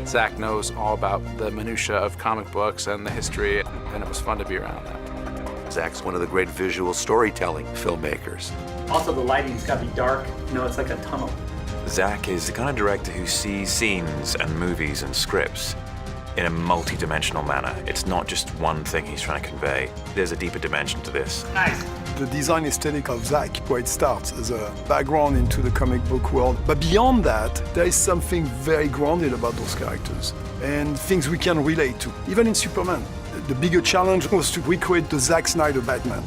Zack knows all about the minutia of comic books and the history, and it was fun to be around that. Zack's one of the great visual storytelling filmmakers. Also, the lighting's got to be dark. You know, it's like a tunnel. Zack is the kind of director who sees scenes and movies and scripts in a multi-dimensional manner. It's not just one thing he's trying to convey. There's a deeper dimension to this. Nice. The design aesthetic of Zack, where it starts as a background into the comic book world. But beyond that, there is something very grounded about those characters and things we can relate to. Even in Superman, the bigger challenge was to recreate the Zack Snyder Batman.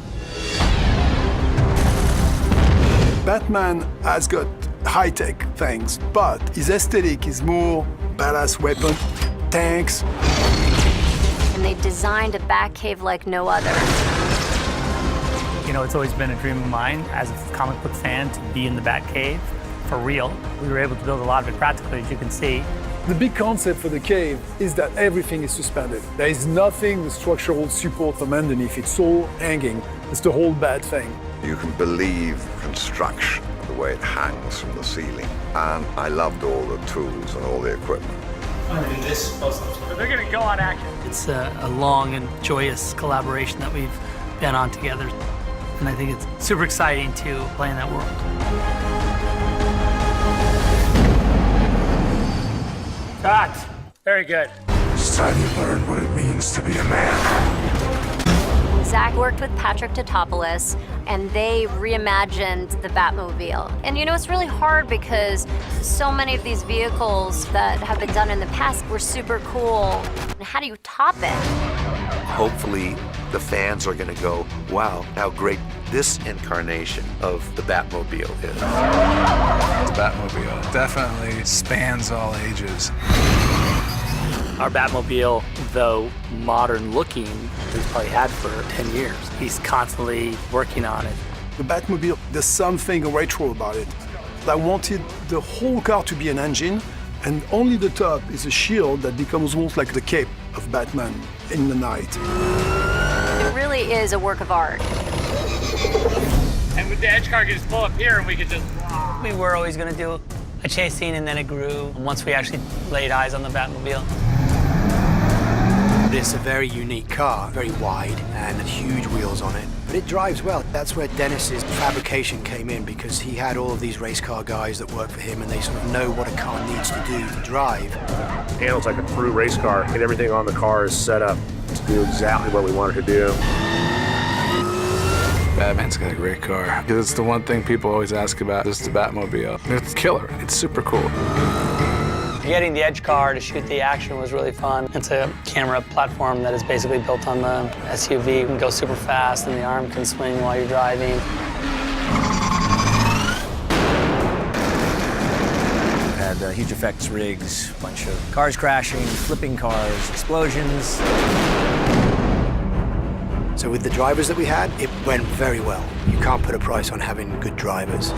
Batman has got high-tech things, but his aesthetic is more badass weapon, tanks. And they designed a Batcave like no other. You know, it's always been a dream of mine as a comic book fan to be in the Batcave for real. We were able to build a lot of it practically, as you can see. The big concept for the cave is that everything is suspended. There is nothing the structural support from underneath. It's all hanging. It's the whole bad thing. You can believe construction, the way it hangs from the ceiling. And I loved all the tools and all the equipment. I'm gonna do this close up. But they're gonna go on action. It's a long and joyous collaboration that we've been on together. And I think it's super exciting to play in that world. Cut. Very good. It's time you learn what it means to be a man. Zack worked with Patrick Tatopoulos, and they reimagined the Batmobile. And you know, it's really hard because so many of these vehicles that have been done in the past were super cool. How do you top it? Hopefully, the fans are going to go, wow, how great this incarnation of the Batmobile is. The Batmobile definitely spans all ages. Our Batmobile, though modern looking, he's probably had for 10 years. He's constantly working on it. The Batmobile, there's something retro about it. I wanted the whole car to be an engine, and only the top is a shield that becomes almost like the cape of Batman in the night. It really is a work of art. And with the edge car, you just pull up here and we could just... We were always going to do a chase scene, and then it grew once we actually laid eyes on the Batmobile. It's a very unique car, very wide and huge wheels on it, but it drives well. That's where Dennis's fabrication came in, because he had all of these race car guys that work for him, and they sort of know what a car needs to do to drive. It handles like a true race car, and everything on the car is set up to do exactly what we want it to do. Batman's got a great car. It's the one thing people always ask about, is the Batmobile. It's killer. It's super cool. Getting the edge car to shoot the action was really fun. It's a camera platform that is basically built on the SUV. You can go super fast, and the arm can swing while you're driving. Had huge effects rigs, a bunch of cars crashing, flipping cars, explosions. So with the drivers that we had, it went very well. You can't put a price on having good drivers.